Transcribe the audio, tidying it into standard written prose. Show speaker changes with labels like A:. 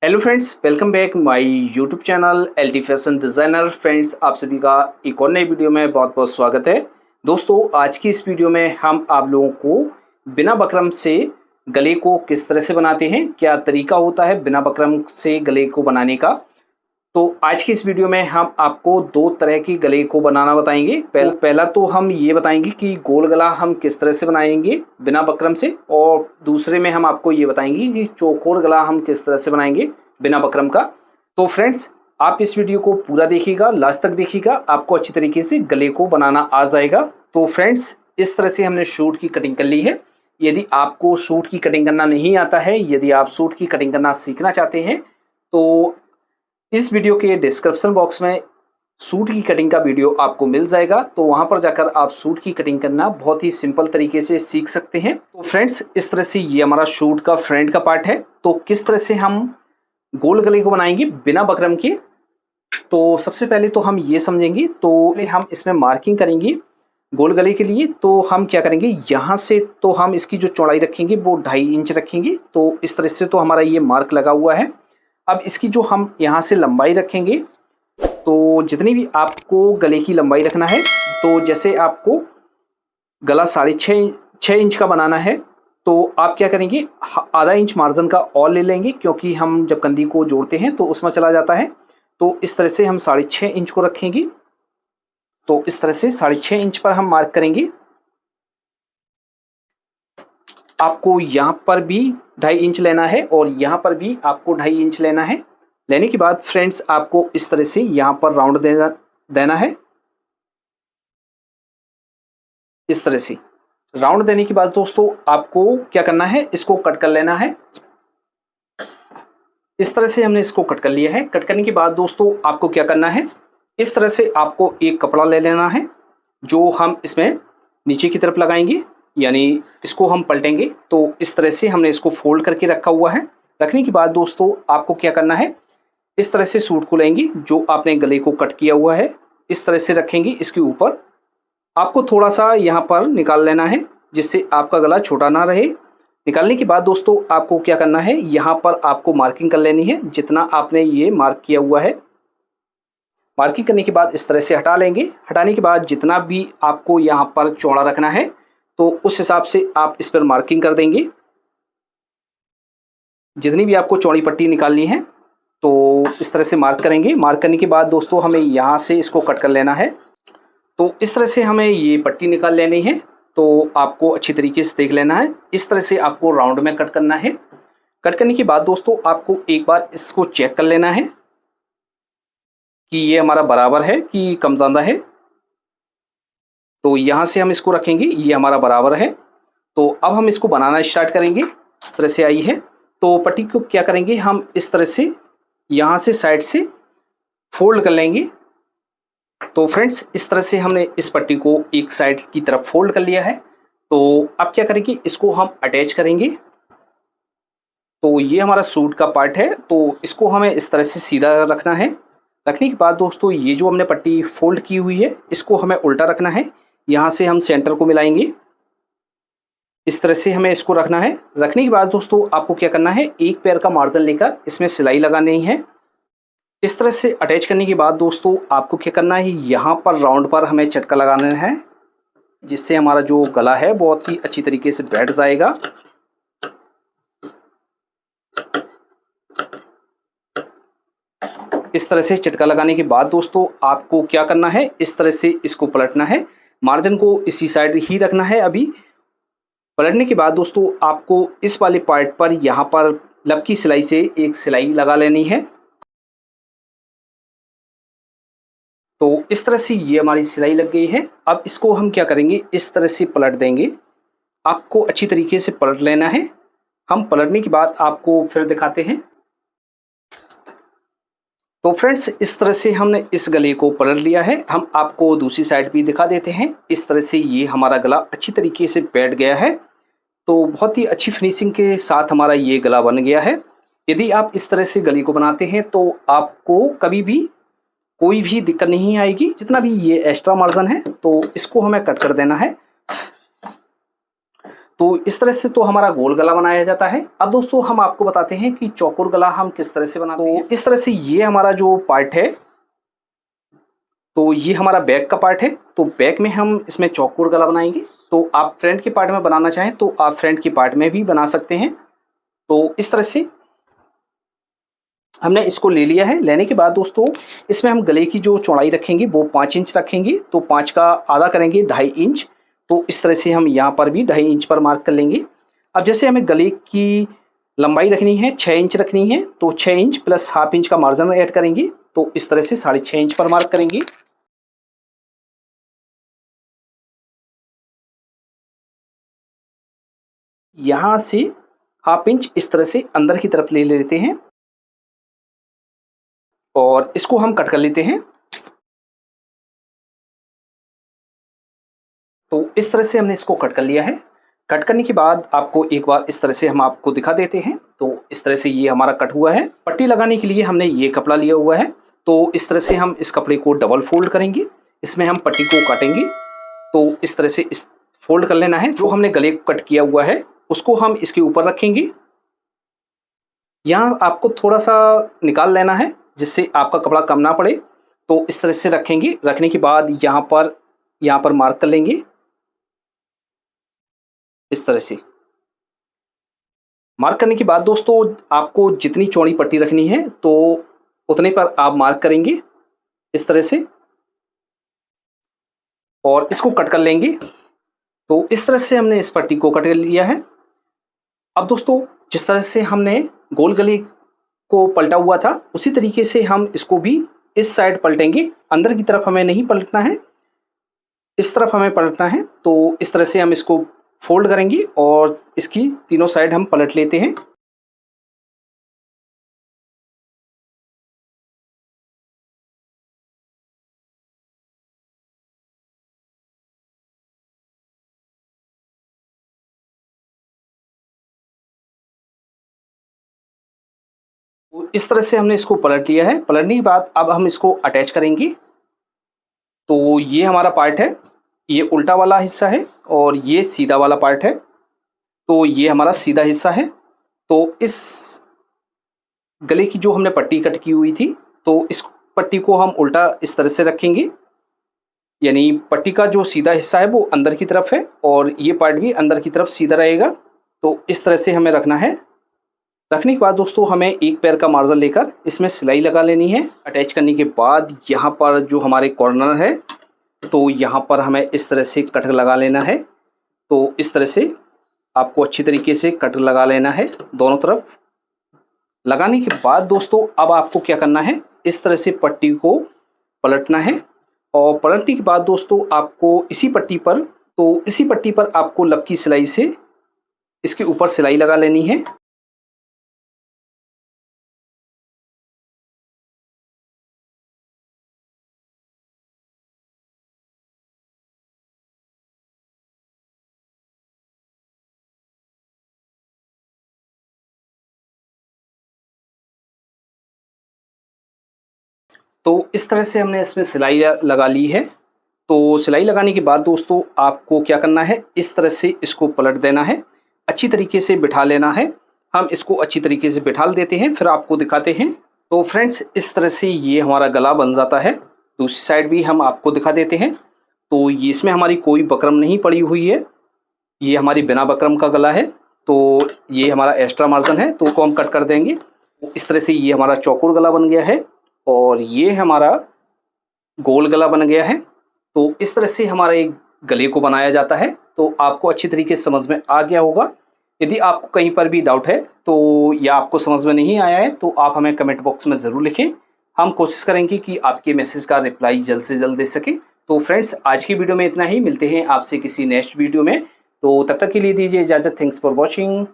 A: Hello friends, welcome back my YouTube channel LT fashion designer. Friends, आप सभी का एक और नई वीडियो में बहुत बहुत स्वागत है। दोस्तों, आज की इस वीडियो में हम आप लोगों को बिना बकरम से गले को किस तरह से बनाते हैं, क्या तरीका होता है बिना बकरम से गले को बनाने का। तो आज की इस वीडियो में हम आपको दो तरह की गले को बनाना बताएंगे। पहला तो हम ये बताएंगे कि गोल गला हम किस तरह से बनाएंगे बिना बकरम से, और दूसरे में हम आपको ये बताएंगे कि चौकोर गला हम किस तरह से बनाएंगे बिना बकरम का। तो फ्रेंड्स, आप इस वीडियो को पूरा देखिएगा, लास्ट तक देखिएगा, आपको अच्छी तरीके से गले को बनाना आ जाएगा। तो फ्रेंड्स, इस तरह से हमने सूट की कटिंग कर ली है। यदि आपको सूट की कटिंग करना नहीं आता है, यदि आप सूट की कटिंग करना सीखना चाहते हैं, तो इस वीडियो के डिस्क्रिप्शन बॉक्स में सूट की कटिंग का वीडियो आपको मिल जाएगा। तो वहां पर जाकर आप सूट की कटिंग करना बहुत ही सिंपल तरीके से सीख सकते हैं। तो फ्रेंड्स, इस तरह से ये हमारा सूट का फ्रंट का पार्ट है। तो किस तरह से हम गोल गले को बनाएंगे बिना बकरम के, तो सबसे पहले तो हम ये समझेंगे। तो हम इसमें मार्किंग करेंगे गोल गले के लिए। तो हम क्या करेंगे, यहाँ से तो हम इसकी जो चौड़ाई रखेंगे वो 2.5 इंच रखेंगे। तो इस तरह से तो हमारा ये मार्क लगा हुआ है। अब इसकी जो हम यहाँ से लंबाई रखेंगे, तो जितनी भी आपको गले की लंबाई रखना है, तो जैसे आपको गला 6.5 इंच का बनाना है, तो आप क्या करेंगे, आधा इंच मार्जिन का और ले लेंगे, क्योंकि हम जब कंधी को जोड़ते हैं तो उसमें चला जाता है। तो इस तरह से हम 6.5 इंच को रखेंगे। तो इस तरह से 6.5 इंच पर हम मार्क करेंगे। आपको यहाँ पर भी 2.5 इंच लेना है और यहाँ पर भी आपको 2.5 इंच लेना है। लेने के बाद फ्रेंड्स, आपको इस तरह से यहाँ पर राउंड देना है। इस तरह से राउंड देने के बाद दोस्तों, आपको क्या करना है, इसको कट कर लेना है। इस तरह से हमने इसको कट कर लिया है। कट करने के बाद दोस्तों, आपको क्या करना है, इस तरह से आपको एक कपड़ा ले लेना है, जो हम इसमें नीचे की तरफ लगाएंगे, यानी इसको हम पलटेंगे। तो इस तरह से हमने इसको फोल्ड करके रखा हुआ है। रखने के बाद दोस्तों, आपको क्या करना है, इस तरह से सूट को लेंगे, जो आपने गले को कट किया हुआ है, इस तरह से रखेंगे। इसके ऊपर आपको थोड़ा सा यहाँ पर निकाल लेना है, जिससे आपका गला छोटा ना रहे। निकालने के बाद दोस्तों, आपको क्या करना है, यहाँ पर आपको मार्किंग कर लेनी है, जितना आपने ये मार्क किया हुआ है। मार्किंग करने के बाद इस तरह से हटा लेंगे। हटाने के बाद जितना भी आपको यहाँ पर चौड़ा रखना है, तो उस हिसाब से आप इस पर मार्किंग कर देंगे। जितनी भी आपको चौड़ी पट्टी निकालनी है, तो इस तरह से मार्क करेंगे। मार्क करने के बाद दोस्तों, हमें यहाँ से इसको कट कर लेना है। तो इस तरह से हमें ये पट्टी निकाल लेनी है। तो आपको अच्छी तरीके से देख लेना है। इस तरह से आपको राउंड में कट करना है। कट करने के बाद दोस्तों, आपको एक बार इसको चेक कर लेना है कि ये हमारा बराबर है कि कम ज़्यादा है। तो यहाँ से हम इसको रखेंगे, ये हमारा बराबर है। तो अब हम इसको बनाना स्टार्ट करेंगे। इस तरह से आई है। तो पट्टी को क्या करेंगे, हम इस तरह से यहाँ से साइड से फोल्ड कर लेंगे। तो फ्रेंड्स, इस तरह से हमने इस पट्टी को एक साइड की तरफ फोल्ड कर लिया है। तो अब क्या करेंगे, इसको हम अटैच करेंगे। तो ये हमारा सूट का पार्ट है। तो इसको हमें इस तरह से सीधा रखना है। रखने के बाद दोस्तों, ये जो हमने पट्टी फोल्ड की हुई है, इसको हमें उल्टा रखना है। यहाँ से हम सेंटर को मिलाएंगे। इस तरह से हमें इसको रखना है। रखने के बाद दोस्तों, आपको क्या करना है, एक पैर का मार्जिन लेकर इसमें सिलाई लगानी है। इस तरह से अटैच करने के बाद दोस्तों, आपको क्या करना है, यहाँ पर राउंड पर हमें चटका लगाना है, जिससे हमारा जो गला है बहुत ही अच्छी तरीके से बैठ जाएगा। इस तरह से चटका लगाने के बाद दोस्तों, आपको क्या करना है, इस तरह से इसको पलटना है। मार्जिन को इसी साइड ही रखना है। अभी पलटने के बाद दोस्तों, आपको इस वाले पार्ट पर यहाँ पर लब की सिलाई से एक सिलाई लगा लेनी है। तो इस तरह से ये हमारी सिलाई लग गई है। अब इसको हम क्या करेंगे, इस तरह से पलट देंगे। आपको अच्छी तरीके से पलट लेना है। हम पलटने के बाद आपको फिर दिखाते हैं। तो फ्रेंड्स, इस तरह से हमने इस गले को पलट लिया है। हम आपको दूसरी साइड भी दिखा देते हैं। इस तरह से ये हमारा गला अच्छी तरीके से बैठ गया है। तो बहुत ही अच्छी फिनिशिंग के साथ हमारा ये गला बन गया है। यदि आप इस तरह से गले को बनाते हैं, तो आपको कभी भी कोई भी दिक्कत नहीं आएगी। जितना भी ये एक्स्ट्रा मार्जिन है, तो इसको हमें कट कर देना है। तो इस तरह से तो हमारा गोल गला बनाया जाता है। अब दोस्तों हम आपको बताते हैं कि चौकोर गला हम किस तरह से बनाते हैं। इस तरह से ये हमारा जो पार्ट है, तो ये हमारा बैक का पार्ट है। तो बैक में हम इसमें चौकोर गला बनाएंगे। तो आप फ्रंट के पार्ट में बनाना चाहें तो आप फ्रंट के पार्ट में भी बना सकते हैं। तो इस तरह से हमने इसको ले लिया है। लेने के बाद दोस्तों इसमें हम गले की जो चौड़ाई रखेंगे वो 5 इंच रखेंगे। तो 5 का आधा करेंगे 2.5 इंच। तो इस तरह से हम यहाँ पर भी 2.5 इंच पर मार्क कर लेंगे। अब जैसे हमें गले की लंबाई रखनी है 6 इंच रखनी है, तो 6 इंच प्लस ½ इंच का मार्जिन ऐड करेंगे। तो इस तरह से 6.5 इंच पर मार्क करेंगे। यहाँ से ½ इंच इस तरह से अंदर की तरफ ले लेते हैं और इसको हम कट कर लेते हैं। तो इस तरह से हमने इसको कट कर लिया है। कट करने के बाद आपको एक बार इस तरह से हम आपको दिखा देते हैं। तो इस तरह से ये हमारा कट हुआ है। पट्टी लगाने के लिए हमने ये कपड़ा लिया हुआ है। तो इस तरह से हम इस कपड़े को डबल फोल्ड करेंगे, इसमें हम पट्टी को काटेंगे। तो इस तरह से इस फोल्ड कर लेना है। जो हमने गले को कट किया हुआ है उसको हम इसके ऊपर रखेंगे। यहाँ आपको थोड़ा सा निकाल लेना है जिससे आपका कपड़ा कम ना पड़े। तो इस तरह से रखेंगे। रखने के बाद यहाँ पर मार्क कर लेंगे। इस तरह से मार्क करने के बाद दोस्तों आपको जितनी चौड़ी पट्टी रखनी है तो उतने पर आप मार्क करेंगे इस तरह से और इसको कट कर लेंगे। तो इस तरह से हमने इस पट्टी को कट कर लिया है। अब दोस्तों जिस तरह से हमने गोल गले को पलटा हुआ था उसी तरीके से हम इसको भी इस साइड पलटेंगे। अंदर की तरफ हमें नहीं पलटना है, इस तरफ हमें पलटना है। तो इस तरह से हम इसको फोल्ड करेंगे और इसकी तीनों साइड हम पलट लेते हैं। तो इस तरह से हमने इसको पलट लिया है। पलटने के बाद अब हम इसको अटैच करेंगे। तो ये हमारा पार्ट है, ये उल्टा वाला हिस्सा है और ये सीधा वाला पार्ट है। तो ये हमारा सीधा हिस्सा है। तो इस गले की जो हमने पट्टी कट की हुई थी तो इस पट्टी को हम उल्टा इस तरह से रखेंगे, यानी पट्टी का जो सीधा हिस्सा है वो अंदर की तरफ है और ये पार्ट भी अंदर की तरफ सीधा रहेगा। तो इस तरह से हमें रखना है। रखने के बाद दोस्तों हमें एक पैर का मार्जिन लेकर इसमें सिलाई लगा लेनी है। अटैच करने के बाद यहाँ पर जो हमारे कॉर्नर है तो यहाँ पर हमें इस तरह से कट लगा लेना है। तो इस तरह से आपको अच्छी तरीके से कट लगा लेना है दोनों तरफ। लगाने के बाद दोस्तों अब आपको क्या करना है, इस तरह से पट्टी को पलटना है और पलटने के बाद दोस्तों आपको इसी पट्टी पर आपको लब की सिलाई से इसके ऊपर सिलाई लगा लेनी है। तो इस तरह से हमने इसमें सिलाई लगा ली है। तो सिलाई लगाने के बाद दोस्तों आपको क्या करना है, इस तरह से इसको पलट देना है, अच्छी तरीके से बिठा लेना है। हम इसको अच्छी तरीके से बिठा देते हैं फिर आपको दिखाते हैं। तो फ्रेंड्स इस तरह से ये हमारा गला बन जाता है। दूसरी साइड भी हम आपको दिखा देते हैं। तो ये इसमें हमारी कोई बकरम नहीं पड़ी हुई है, ये हमारी बिना बकरम का गला है। तो ये हमारा एक्स्ट्रा मार्जिन है तो उसको हम कट कर देंगे। इस तरह से ये हमारा चौकोर गला बन गया है और ये हमारा गोल गला बन गया है। तो इस तरह से हमारे एक गले को बनाया जाता है। तो आपको अच्छी तरीके से समझ में आ गया होगा। यदि आपको कहीं पर भी डाउट है तो या आपको समझ में नहीं आया है तो आप हमें कमेंट बॉक्स में ज़रूर लिखें। हम कोशिश करेंगे कि आपके मैसेज का रिप्लाई जल्द से जल्द दे सकें। तो फ्रेंड्स आज की वीडियो में इतना ही, मिलते हैं आपसे किसी नेक्स्ट वीडियो में। तो तब तक के लिए दीजिए इजाज़त। Thanks for watching.